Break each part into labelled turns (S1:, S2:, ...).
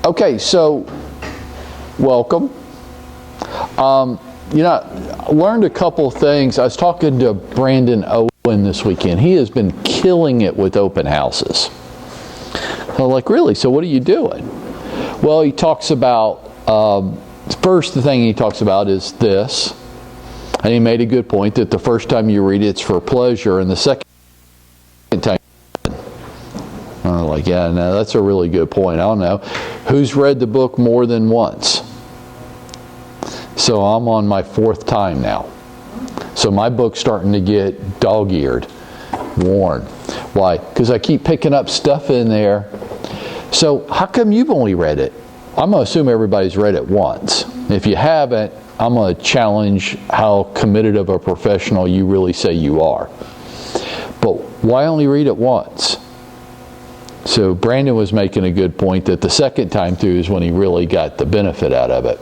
S1: Okay, so welcome. I learned a couple things. I was talking to Brandon Owen this weekend. He has been killing it with open houses. I'm like, really? So what are you doing? Well, he talks about, first the thing he talks about is this. And he made a good point that the first time you read it's for pleasure, and the second time, I'm like, yeah, no, that's a really good point. I don't know. Who's read the book more than once? So I'm on my 4th time now. So my book's starting to get dog-eared, worn. Why? Because I keep picking up stuff in there. So how come you've only read it? I'm going to assume everybody's read it once. If you haven't, I'm going to challenge how committed of a professional you really say you are. But why only read it once? So Brandon was making a good point that the second time through is when he really got the benefit out of it.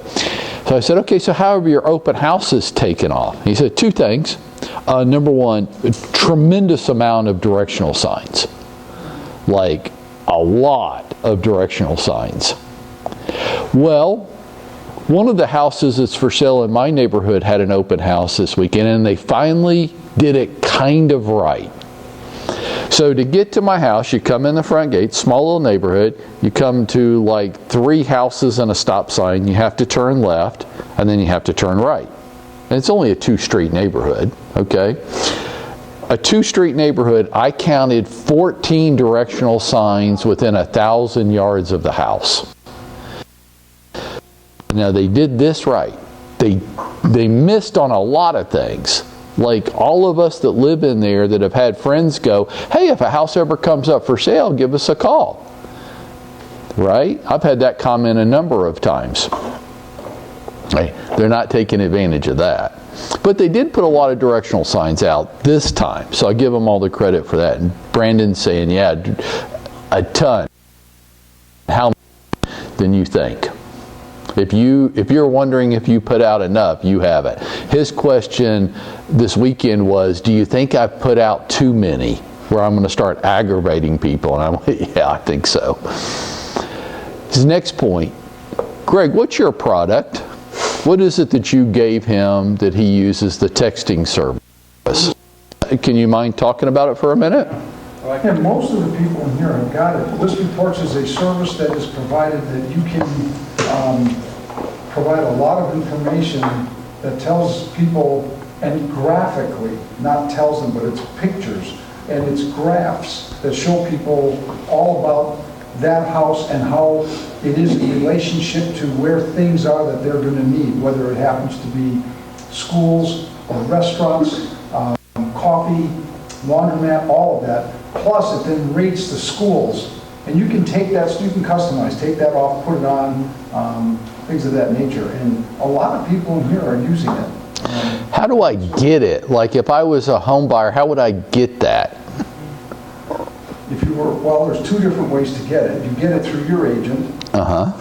S1: So I said, okay, so how have your open houses taken off? He said 2 things. Number 1, a tremendous amount of directional signs. Like a lot of directional signs. Well, one of the houses that's for sale in my neighborhood had an open house this weekend, and they finally did it kind of right. So to get to my house, you come in the front gate, small little neighborhood, you come to like 3 houses and a stop sign, you have to turn left, and then you have to turn right. And it's only a 2-street neighborhood, okay? A 2-street neighborhood, I counted 14 directional signs within 1,000 yards of the house. Now they did this right. They missed on a lot of things. Like all of us that live in there that have had friends go, hey, if a house ever comes up for sale, give us a call. Right? I've had that comment a number of times. Hey, they're not taking advantage of that. But they did put a lot of directional signs out this time. So I give them all the credit for that. And Brandon's saying, yeah, a ton. How much than you think? If you're wondering if you put out enough, you haven't. His question this weekend was, do you think I've put out too many where I'm going to start aggravating people? And I'm like, yeah, I think so. His next point, Greg, what's your product? What is it that you gave him that he uses the texting service? Can you mind talking about it for a minute?
S2: Yeah, most of the people in here have got it. List Reports is a service that is provided that you can provide a lot of information that tells people, and graphically, not tells them, but it's pictures and it's graphs that show people all about that house and how it is in relationship to where things are that they're going to need, whether it happens to be schools or restaurants, coffee, laundromat, all of that. Plus, it then rates the schools. And you can take that, so you can customize, take that off, put it on, things of that nature. And a lot of people in here are using it.
S1: How do I get it? Like if I was a home buyer, how would I get that?
S2: If you were, well, there's 2 different ways to get it. You get it through your agent.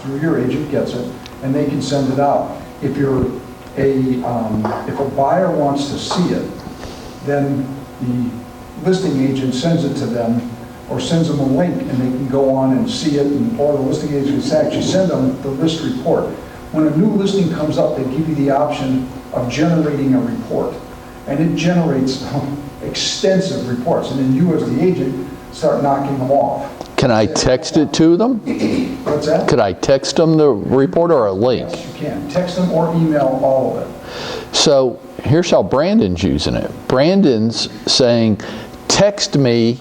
S2: Through your agent gets it, and they can send it out. If you're if a buyer wants to see it, then the listing agent sends it to them, or sends them a link, and they can go on and see it, or the listing agent can actually send them the list report. When a new listing comes up, they give you the option of generating a report, and it generates extensive reports, and then you as the agent start knocking them off.
S1: Can I text it to them?
S2: What's that?
S1: Could I text them the report or a link?
S2: Yes, you can. Text them or email all of it.
S1: So here's how Brandon's using it. Brandon's saying, text me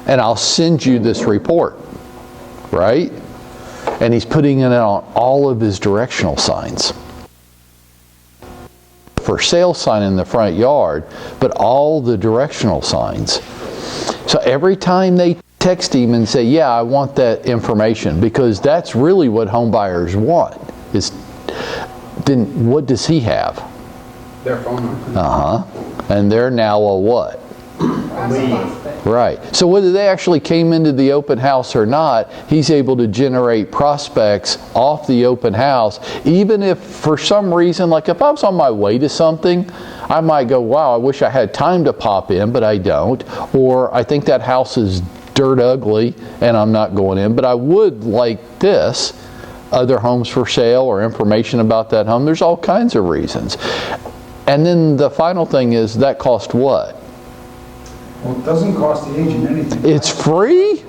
S1: and I'll send you this report, right? And he's putting it on all of his directional signs. For sale sign in the front yard, but all the directional signs. So every time they text him and say, yeah, I want that information, because that's really what home buyers want, is then what does he have?
S3: Their phone number.
S1: And they're now a what?
S3: Lead.
S1: Right. So whether they actually came into the open house or not, he's able to generate prospects off the open house, even if for some reason, like if I was on my way to something, I might go, wow, I wish I had time to pop in, but I don't. Or I think that house is dirt ugly and I'm not going in, but I would like this. other homes for sale or information about that home. There's all kinds of reasons. And then the final thing is, that cost what?
S2: Well, it doesn't cost the agent anything.
S1: It's free?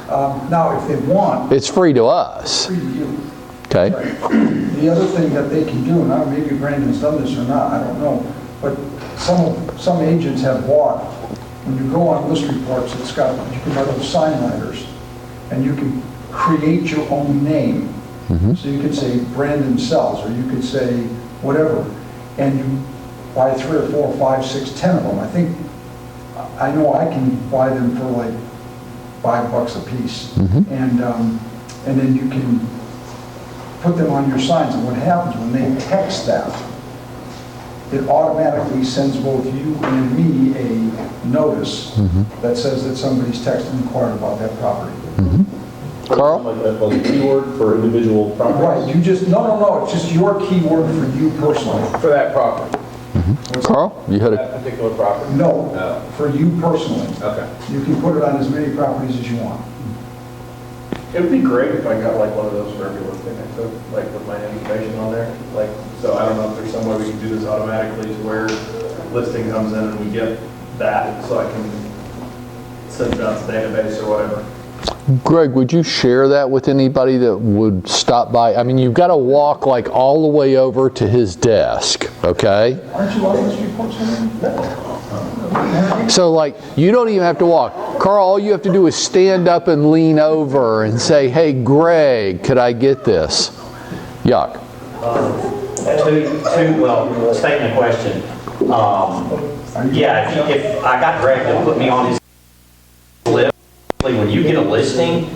S2: Now, if they want,
S1: It's free to us.
S2: free to you.
S1: Okay.
S2: The other thing that they can do, and maybe Brandon's done this or not, I don't know, but some agents have bought, when you go on list reports, you can buy those sign writers, and you can create your own name. So you could say Brandon Sells, or you could say whatever, and you buy 3 or 4 or 5, 6, 10 of them. I know I can buy them for like $5 a piece, and then you can put them on your signs. And what happens when they text that, it automatically sends both you and me a notice that says that somebody's texted and inquired about that property.
S1: Carl?
S4: Like that, like a keyword for individual properties?
S2: Right, you just, no, it's just your keyword for you personally.
S3: For that property,
S1: Carl, you had a...
S3: that particular property?
S2: No,
S3: No.
S2: for you personally.
S3: Okay.
S2: You can put it on as many properties as you want.
S5: It would be great if I got like one of those for every listing I took, like with my information on there. Like, so I don't know if there's some way we can do this automatically to where listing comes in and we get that, so I can send it out to the database or whatever.
S1: Greg, would you share that with anybody that would stop by? I mean, you've got to walk like all the way over to his desk, okay?
S2: Aren't you on this report, somebody?
S1: So like, you don't even have to walk. Carl, all you have to do is stand up and lean over and say, hey, Greg, could I get this? Yuck.
S6: Well, statement of question. Yeah, if I got Greg to put me on his list, when you get a listing,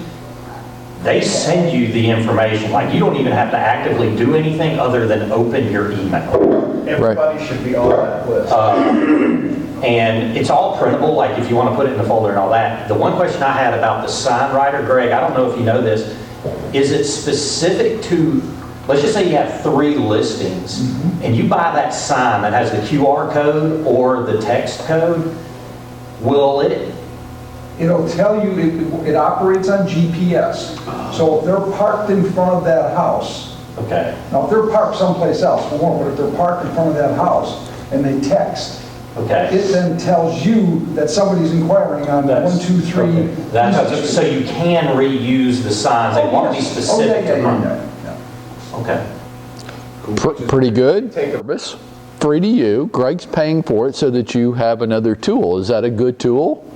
S6: they send you the information. Like, you don't even have to actively do anything other than open your email.
S5: Everybody should be on that list.
S6: And it's all printable, like if you want to put it in the folder and all that. The one question I had about the sign writer, Greg, I don't know if you know this, is it specific to, let's just say you have 3 listings, and you buy that sign that has the QR code or the text code, will it?
S2: It'll tell you, it operates on GPS. So if they're parked in front of that house,
S6: Okay,
S2: now if they're parked someplace else, for one, but if they're parked in front of that house and they text,
S6: okay.
S2: it then tells you that somebody's inquiring on 1, 2, 3.
S6: Okay. That's, so you can reuse the signs, they want to be specific to them. Okay.
S1: Pretty good service. Free to you. Greg's paying for it so that you have another tool. Is that a good tool?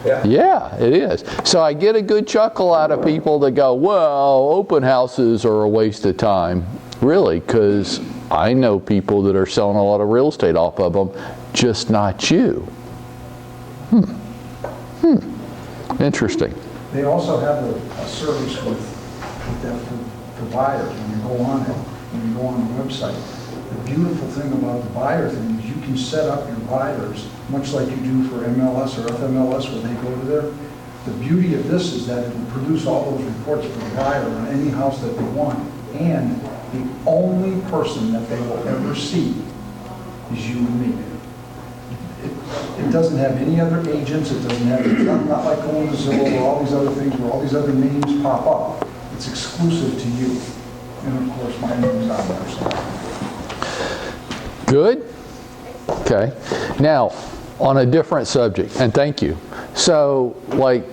S1: Yeah, it is. So I get a good chuckle out of people that go, well, open houses are a waste of time. Really, because I know people that are selling a lot of real estate off of them, just not you. Interesting.
S2: They also have a service with that for buyers when you go on it, when you go on the website. The beautiful thing about the buyer thing is you can set up your buyers, much like you do for MLS or FMLS when they go to there. The beauty of this is that it will produce all those reports for the buyer on any house that they want. And the only person that they will ever see is you and me. It doesn't have any other agents, it's not like going to Zillow or all these other things where all these other names pop up. It's exclusive to you. And of course, my name's on there. So.
S1: Good? Okay. Now, on a different subject, and thank you. So, like,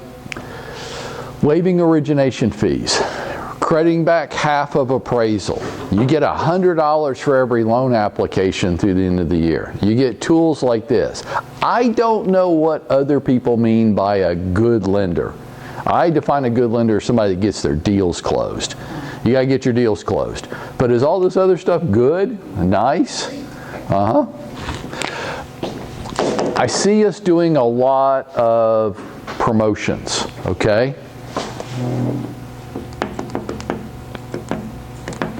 S1: waiving origination fees, crediting back half of appraisal. You get $100 for every loan application through the end of the year. You get tools like this. I don't know what other people mean by a good lender. I define a good lender as somebody that gets their deals closed. You gotta get your deals closed. But is all this other stuff good? Nice? I see us doing a lot of promotions, okay?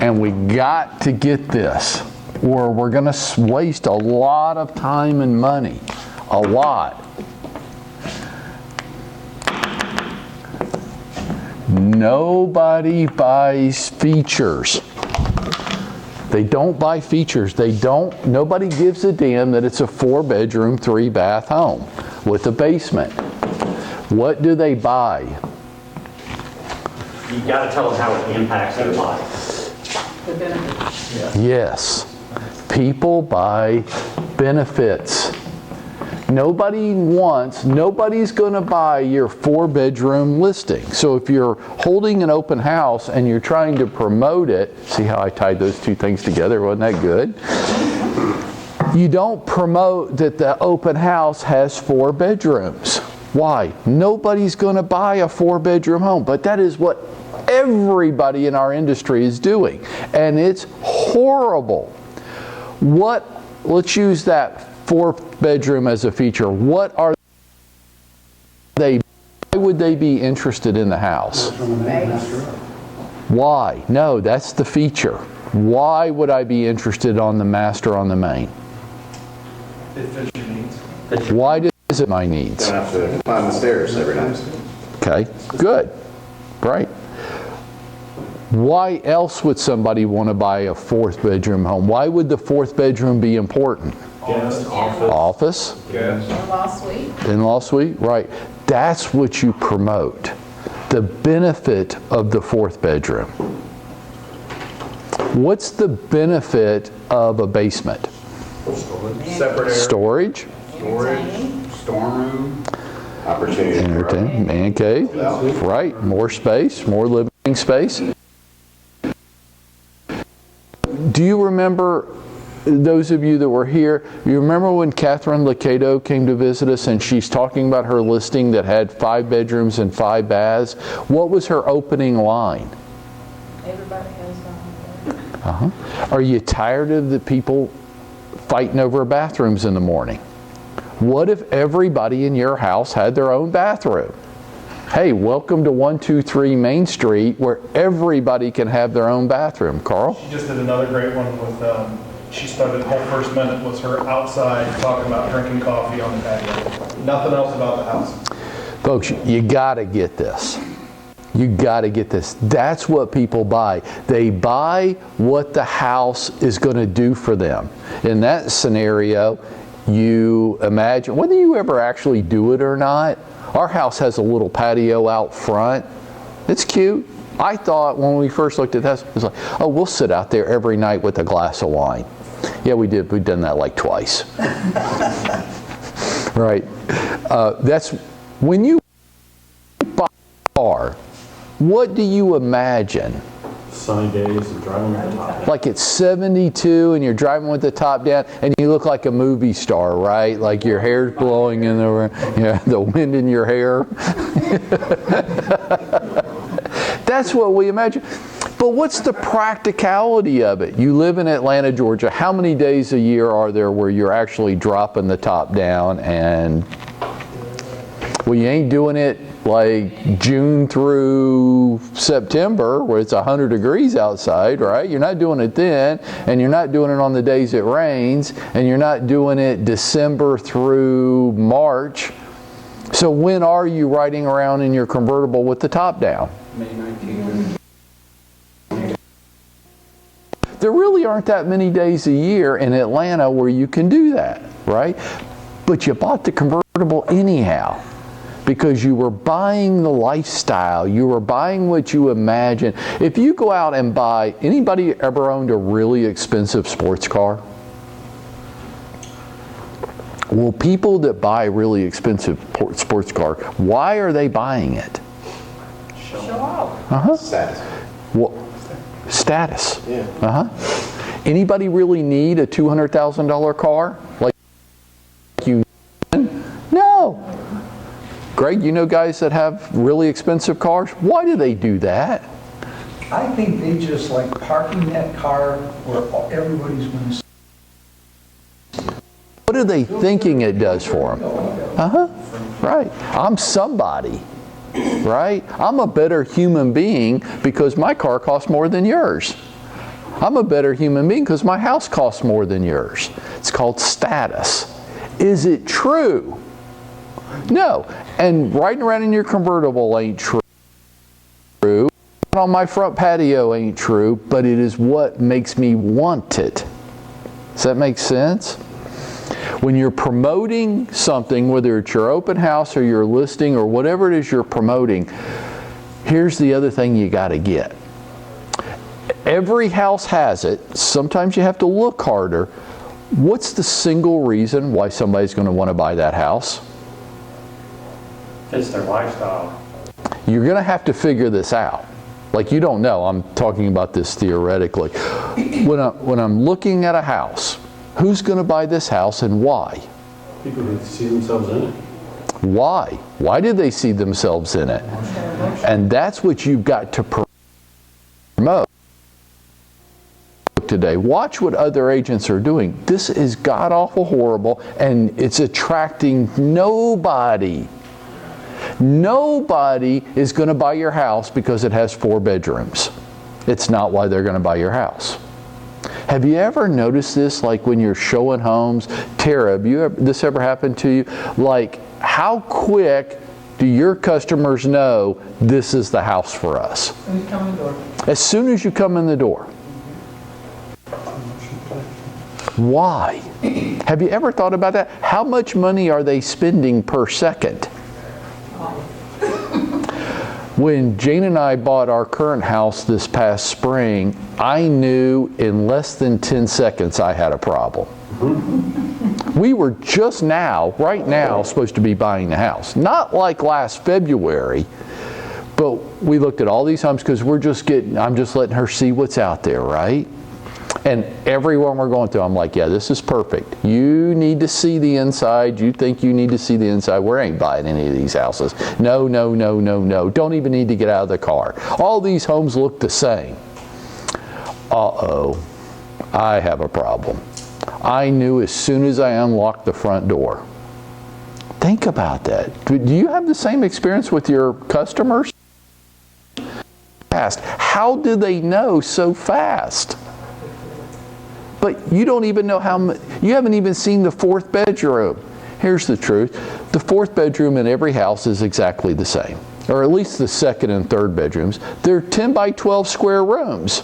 S1: And we got to get this, or we're going to waste a lot of time and money. A lot. Nobody buys features. They don't buy features. Nobody gives a damn that it's a 4-bedroom, 3-bath home with a basement. What do they buy?
S6: you got to tell them how it impacts their life.
S3: The benefits.
S1: Yes. People buy benefits. Nobody's going to buy your 4-bedroom listing. So if you're holding an open house and you're trying to promote it, see how I tied those two things together? Wasn't that good? You don't promote that the open house has 4 bedrooms. Why? Nobody's going to buy a 4-bedroom home, but that is what everybody in our industry is doing, and it's horrible. Let's use that 4th bedroom as a feature. Why would they be interested in the house? Why? No, that's the feature. Why would I be interested on the master on the main?
S5: It fits your needs.
S1: Why does it my needs?
S4: Don't have to climb the stairs every night.
S1: Okay, good. Right. Why else would somebody want to buy a 4th bedroom home? Why would the 4th bedroom be important?
S5: Yes.
S1: Office?
S5: Yes.
S3: In-law suite.
S1: In-law suite? Right. That's what you promote. The benefit of the 4th bedroom. What's the benefit of a basement?
S5: Separate area.
S1: Storage,
S3: Entertaining.
S4: Storeroom. Opportunity.
S1: entertainment, man cave, right? More space, more living space. Do you remember, those of you that were here, you remember when Catherine Licato came to visit us and she's talking about her listing that had 5 bedrooms and 5 baths? What was her opening line?
S3: Everybody has one.
S1: Are you tired of the people fighting over bathrooms in the morning? What if everybody in your house had their own bathroom? Hey, welcome to 123 Main Street where everybody can have their own bathroom. Carl?
S5: She just did another great one with, she started, whole first minute was her outside talking about drinking coffee on the patio. Nothing else about the house.
S1: Folks, you gotta get this. You gotta get this. That's what people buy. They buy what the house is gonna do for them. In that scenario, you imagine, whether you ever actually do it or not, our house has a little patio out front. It's cute. I thought when we first looked at this, it was like, oh, we'll sit out there every night with a glass of wine. Yeah, we did. We've done that like twice. Right. That's when you buy a car, what do you imagine?
S4: Sunny days and driving with the top.
S1: Like it's 72 and you're driving with the top down and you look like a movie star, right? Like your hair's blowing in the wind in your hair. That's what we imagine. But what's the practicality of it? You live in Atlanta, Georgia. How many days a year are there where you're actually dropping the top down and, well, you ain't doing it like June through September where it's 100 degrees outside, right? You're not doing it then, and you're not doing it on the days it rains, and you're not doing it December through March. So when are you riding around in your convertible with the top down?
S3: May 19th.
S1: There really aren't that many days a year in Atlanta where you can do that, right? But you bought the convertible anyhow because you were buying the lifestyle. You were buying what you imagine. If you go out and buy, anybody ever owned a really expensive sports car? Well, people that buy a really expensive sports car, why are they buying it?
S3: Show off.
S4: Status.
S1: Well, status.
S4: Yeah.
S1: Anybody really need a $200,000 car? Like you? No. Greg, you know guys that have really expensive cars? Why do they do that?
S2: I think they just like parking that car where everybody's going to see.
S1: What are they thinking it does for them? Right. I'm somebody. Right? I'm a better human being because my car costs more than yours. I'm a better human being because my house costs more than yours. It's called status. Is it true? No. And riding around in your convertible ain't true. On my front patio ain't true, but it is what makes me want it. Does that make sense? When you're promoting something, whether it's your open house or your listing or whatever it is you're promoting, Here's the other thing you got to get. Every house has it. Sometimes you have to look harder. What's the single reason why somebody's going to want to buy that house?
S6: It's their lifestyle.
S1: You're going to have to figure this out. Like, you don't know. I'm talking about this theoretically. When I'm looking at a house, who's going to buy this house and why?
S4: People who see themselves in it.
S1: Why? Why did they see themselves in it? And that's what you've got to promote today. Watch what other agents are doing. This is god-awful horrible, and it's attracting nobody. Nobody is going to buy your house because it has 4 bedrooms. It's not why they're going to buy your house. Have you ever noticed this, like when you're showing homes? Tara, this ever happened to you? Like, how quick do your customers know this is the house for us?
S3: When you come in the door.
S1: As soon as you come in the door. Why? Have you ever thought about that? How much money are they spending per second? When Jane and I bought our current house this past spring, I knew in less than 10 seconds I had a problem. We were just now, right now, supposed to be buying the house. Not like last February, but we looked at all these homes because I'm just letting her see what's out there, right? And everyone we're going through, I'm like, yeah, this is perfect. You need to see the inside. You think you need to see the inside. We ain't buying any of these houses. No, no, no, no, no. Don't even need to get out of the car. All these homes look the same. Uh-oh, I have a problem. I knew as soon as I unlocked the front door. Think about that. Do you have the same experience with your customers? How do they know so fast? But you don't even know you haven't even seen the 4th bedroom. Here's the truth. The 4th bedroom in every house is exactly the same. Or at least the 2nd and 3rd bedrooms. They're 10 by 12 square rooms.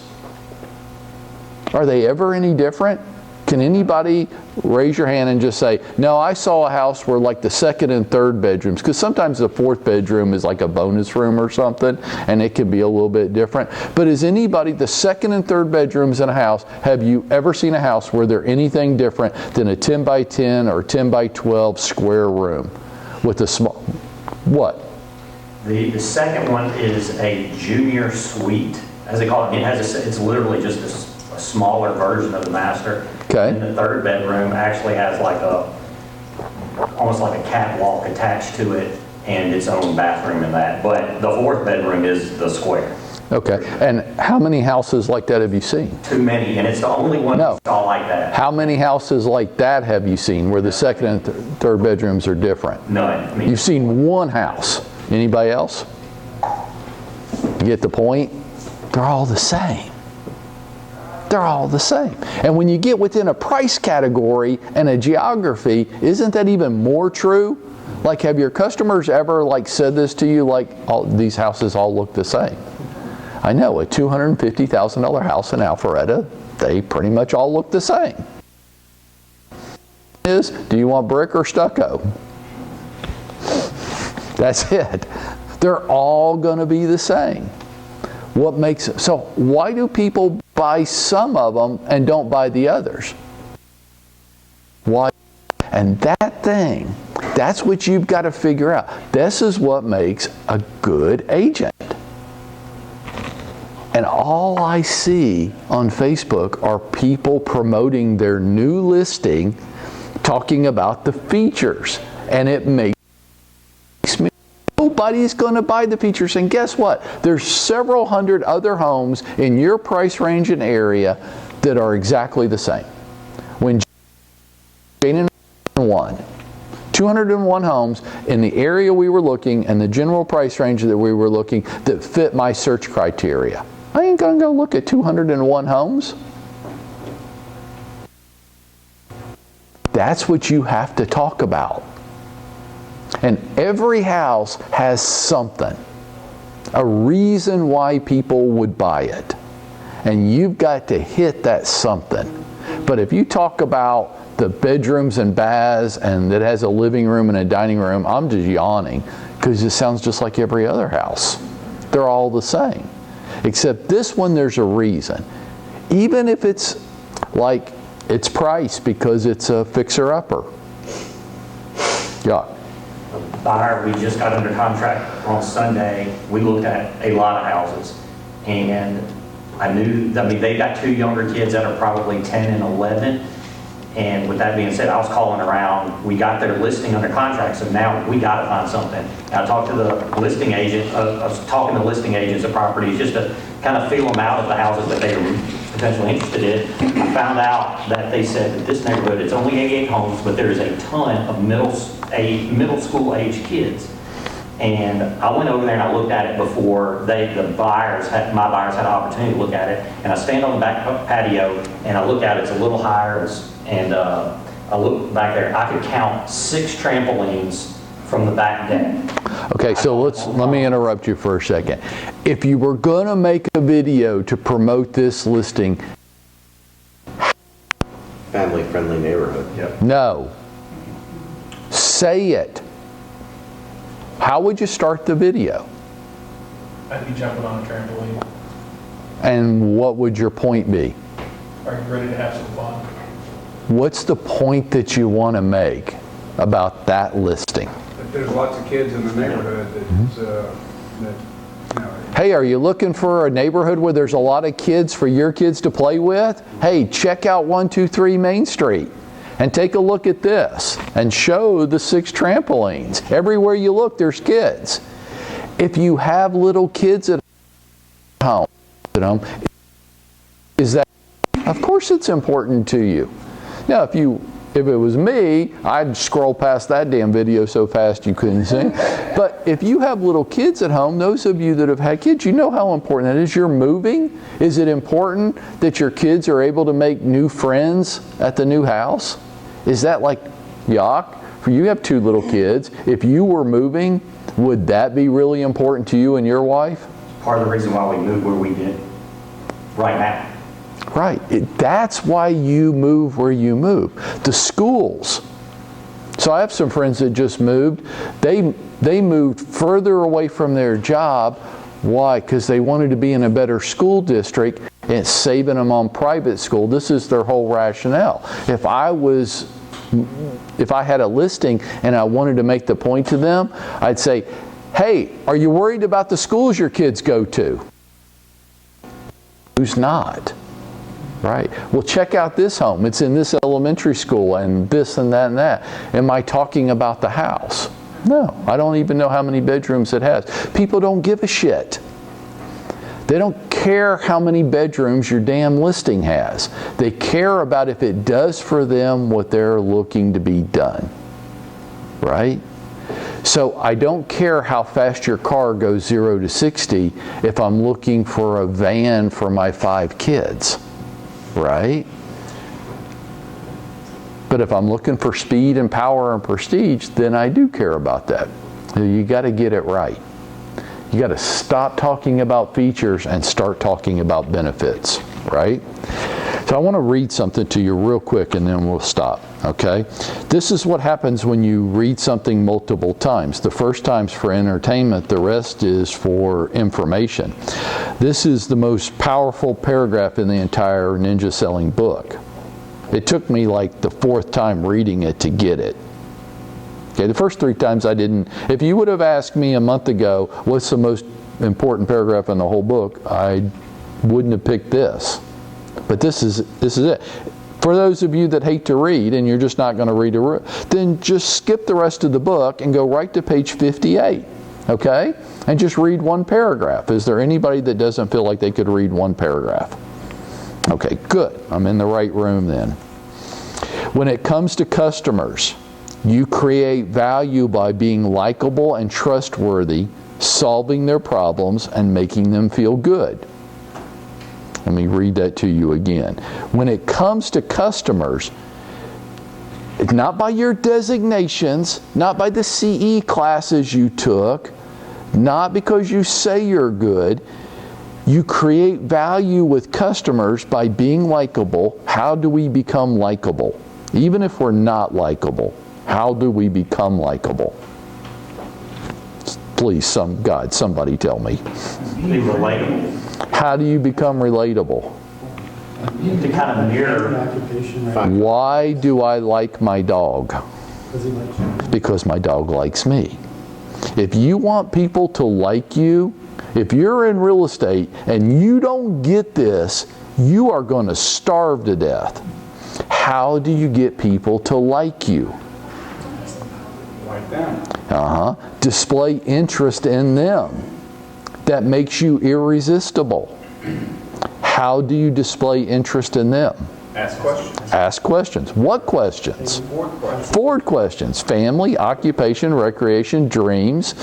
S1: Are they ever any different? Can anybody raise your hand and just say, no, I saw a house where like the 2nd and 3rd bedrooms, because sometimes the 4th bedroom is like a bonus room or something, and it can be a little bit different. But is anybody, the 2nd and 3rd bedrooms in a house, have you ever seen a house where they're anything different than a 10 by 10 or 10 by 12 square room with a small, what?
S6: The second one is a junior suite, as they call it. It's literally just a smaller version of the master.
S1: Okay.
S6: And the 3rd bedroom actually has like almost like a catwalk attached to it and its own bathroom in that. But the 4th bedroom is the square.
S1: Okay. And how many houses like that have you seen?
S6: Too many, and it's the only one that's all like that.
S1: How many houses like that have you seen where the 2nd and 3rd bedrooms are different?
S6: None.
S1: You've seen one house. Anybody else? You get the point? They're all the same. They're all the same. And when you get within a price category and a geography, isn't that even more true? Like, have your customers ever said this to you, like, these houses all look the same? I know, a $250,000 house in Alpharetta, they pretty much all look the same. Do you want brick or stucco? That's it. They're all going to be the same. So why do people buy some of them and don't buy the others? Why? And that's what you've got to figure out. This is what makes a good agent. And all I see on Facebook are people promoting their new listing, talking about the features, and it makes me, nobody's going to buy the features. And guess what? There's several hundred other homes in your price range and area that are exactly the same. When Jane and I won 201 homes in the area we were looking and the general price range that we were looking that fit my search criteria. I ain't going to go look at 201 homes. That's what you have to talk about. And every house has something, a reason why people would buy it. And you've got to hit that something. But if you talk about the bedrooms and baths and that has a living room and a dining room, I'm just yawning because it sounds just like every other house. They're all the same. Except this one, there's a reason. Even if it's like it's priced because it's a fixer-upper. Yeah.
S6: Buyer, we just got under contract on Sunday. We looked at a lot of houses. And they got 2 younger kids that are probably 10 and 11. And with that being said, I was calling around. We got their listing under contract, so now we got to find something. I talked to the listing agent. I was talking to listing agents of properties just to kind of feel them out of the houses that they were potentially interested in. I found out that they said that this neighborhood, it's only 88 homes, but there is a ton of middle school age kids. And I went over there and I looked at it before my buyers had an opportunity to look at it. And I stand on the back patio and I look at it, it's a little higher, and I look back there, I could count 6 trampolines from the back deck.
S1: Okay, so let me interrupt you for a second. If you were going to make a video to promote this listing,
S7: family-friendly neighborhood.
S5: Yep.
S1: no. Say it. How would you start the video?
S5: I'd be jumping on a trampoline.
S1: And what would your point be?
S5: Are you ready to have some fun?
S1: What's the point that you want to make about that listing?
S8: But there's lots of kids in the neighborhood that
S1: Hey, are you looking for a neighborhood where there's a lot of kids for your kids to play with? Hey, check out 123 Main Street and take a look at this and show the 6 trampolines. Everywhere you look, there's kids. If you have little kids at home, is that, of course it's important to you. Now, if it was me, I'd scroll past that damn video so fast you couldn't see. But if you have little kids at home, those of you that have had kids, you know how important that is. You're moving. Is it important that your kids are able to make new friends at the new house? Is that like, yuck? For you have 2 little kids. If you were moving, would that be really important to you and your wife?
S6: Part of the reason why we moved where we did right now.
S1: Right. That's why you move where you move. The schools. So I have some friends that just moved. They moved further away from their job. Why? Because they wanted to be in a better school district and it's saving them on private school. This is their whole rationale. If I had a listing and I wanted to make the point to them, I'd say, hey, are you worried about the schools your kids go to? Who's not? Right. Well, check out this home. It's in this elementary school and this and that and that. Am I talking about the house? No. I don't even know how many bedrooms it has. People don't give a shit. They don't care how many bedrooms your damn listing has. They care about if it does for them what they're looking to be done. Right? So I don't care how fast your car goes 0 to 60 if I'm looking for a van for my 5 kids. Right? But if I'm looking for speed and power and prestige, then I do care about that. You got to get it right. You got to stop talking about features and start talking about benefits, right? So I want to read something to you real quick and then we'll stop, okay? This is what happens when you read something multiple times. The first time's for entertainment, the rest is for information. This is the most powerful paragraph in the entire Ninja Selling book. It took me like the 4th time reading it to get it. Okay, the first 3 times I didn't. If you would have asked me a month ago, what's the most important paragraph in the whole book, I wouldn't have picked this. But this is it. For those of you that hate to read and you're just not going to read it, then just skip the rest of the book and go right to page 58. Okay? And just read 1 paragraph. Is there anybody that doesn't feel like they could read 1 paragraph? Okay, good. I'm in the right room then. When it comes to customers, you create value by being likable and trustworthy, solving their problems, and making them feel good. Let me read that to you again. When it comes to customers, not by your designations, not by the CE classes you took, not because you say you're good, you create value with customers by being likable. How do we become likable? Even if we're not likable, how do we become likable? Please, somebody tell me.
S6: Be relatable.
S1: How do you become relatable?
S6: To kind of mirror.
S1: Why do I like my dog? Because my dog likes me. If you want people to like you, if you're in real estate and you don't get this, you are going to starve to death. How do you get people to like you?
S8: Like them.
S1: Display interest in them. That makes you irresistible. How do you display interest in them?
S5: Ask questions.
S1: Ask questions. What questions?
S8: Fourth question.
S1: Forward questions. Family, occupation, recreation, dreams.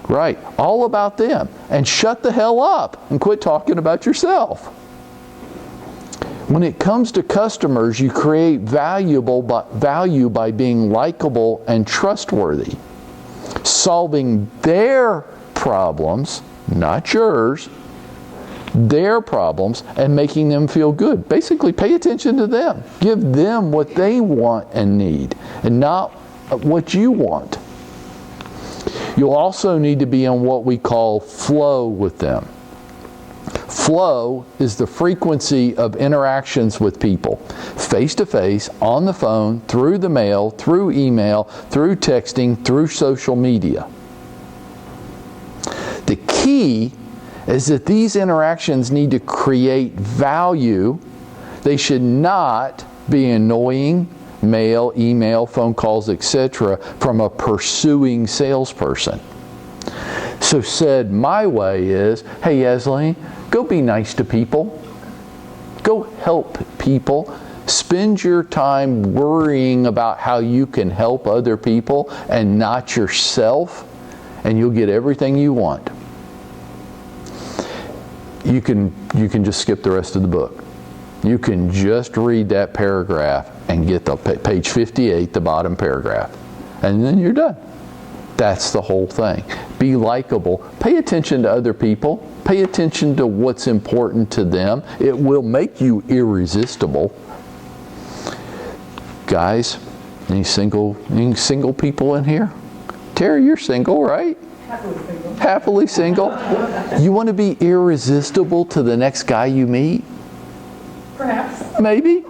S1: Right. All about them. And shut the hell up and quit talking about yourself. When it comes to customers, you create value by being likable and trustworthy. Solving their problems, not yours, their problems, and making them feel good. Basically, pay attention to them. Give them what they want and need, and not what you want. You'll also need to be on what we call flow with them. Flow is the frequency of interactions with people, face-to-face, on the phone, through the mail, through email, through texting, through social media. The key is that these interactions need to create value. They should not be annoying, mail, email, phone calls, etc., from a pursuing salesperson. So said my way is, hey Yasleen, go be nice to people. Go help people. Spend your time worrying about how you can help other people and not yourself, and you'll get everything you want. You can just skip the rest of the book. You can just read that paragraph and get the page 58, the bottom paragraph. And then you're done. That's the whole thing. Be likable. Pay attention to other people. Pay attention to what's important to them. It will make you irresistible. Guys, any single people in here? Terry, you're single, right? Happily single. You want to be irresistible to the next guy you meet?
S3: Perhaps.
S1: Maybe.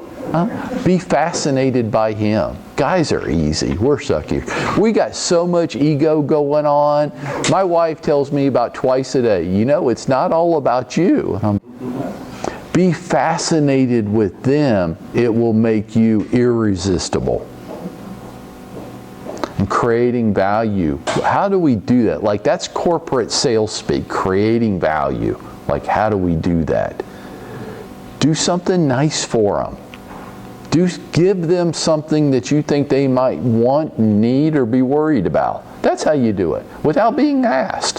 S1: Be fascinated by him. Guys are easy. We're sucky. We got so much ego going on. My wife tells me about twice a day, you know, it's not all about you. Be fascinated with them. It will make you irresistible. And creating value. How do we do that? Like, that's corporate sales speak, creating value. Like, how do we do that? Do something nice for them. Give them something that you think they might want, need, or be worried about. That's how you do it, without being asked.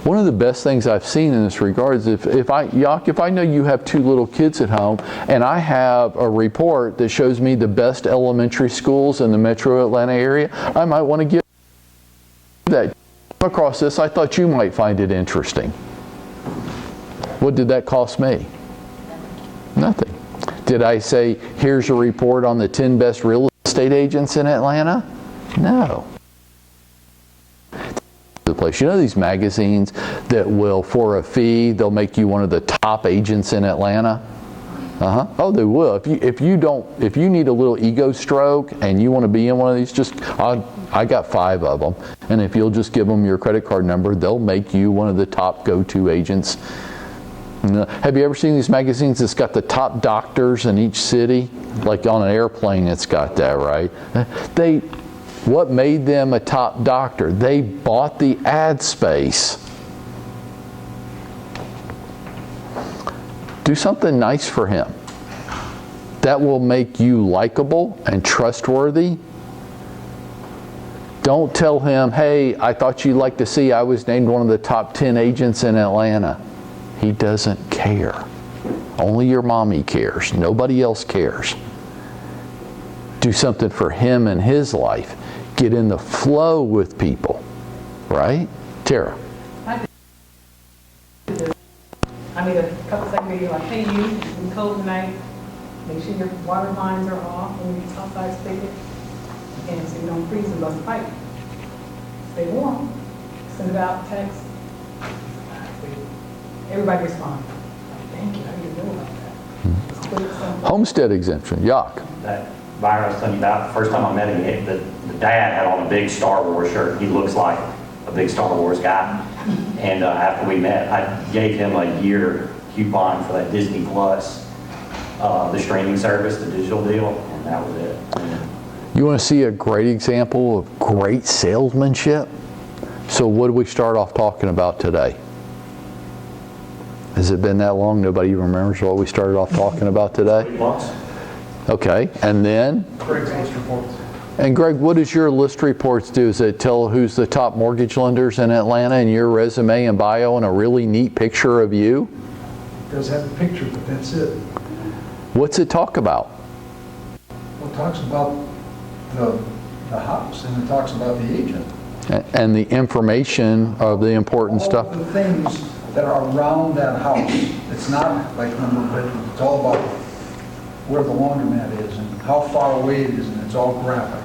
S1: One of the best things I've seen in this regard is if I know you have 2 little kids at home, and I have a report that shows me the best elementary schools in the metro Atlanta area, I might want to give that. Across this, I thought you might find it interesting. What did that cost me? Nothing. Did I say, here's a report on the 10 best real estate agents in Atlanta? No. The place. You know these magazines that will, for a fee, they'll make you one of the top agents in Atlanta? Oh, they will. If you need a little ego stroke and you want to be in one of these, I got 5 of them. And if you'll just give them your credit card number, they'll make you one of the top go-to agents. Have you ever seen these magazines that's got the top doctors in each city? Like on an airplane, it's got that, right? What made them a top doctor? They bought the ad space. Do something nice for him. That will make you likable and trustworthy. Don't tell him, hey, I thought you'd like to see I was named one of the top 10 agents in Atlanta. He doesn't care. Only your mommy cares. Nobody else cares. Do something for him and his life. Get in the flow with people. Right? Tara.
S3: I mean, a couple seconds, like, hey, it's cold tonight. Make sure your water lines are off when you outside spigot. And so you don't freeze and bust a pipe. Stay warm, send it out, text. Everybody responds. Thank you, I didn't know about that. It's quick, simple.
S1: Homestead exemption, yuck.
S6: That Byron I was telling you about, the first time I met him, the dad had on a big Star Wars shirt. He looks like a big Star Wars guy. And after we met, I gave him a year coupon for that Disney Plus, the streaming service, the digital deal, and that was it.
S1: You want to see a great example of great salesmanship? So what did we start off talking about today? Has it been that long? Nobody even remembers what we started off talking about today?
S6: Lots.
S1: Okay, and then?
S2: Greg's list reports.
S1: And Greg, what does your list reports do? Does it tell who's the top mortgage lenders in Atlanta and your resume and bio and a really neat picture of you?
S2: It does have a picture, but that's it.
S1: What's it talk about?
S2: Well, it talks about the house, and it talks about the agent.
S1: And the information of the important
S2: All
S1: stuff?
S2: of the things that are around that house. It's not like number of bedrooms, it's all about where the laundromat is and how far away it is, and it's all graphic.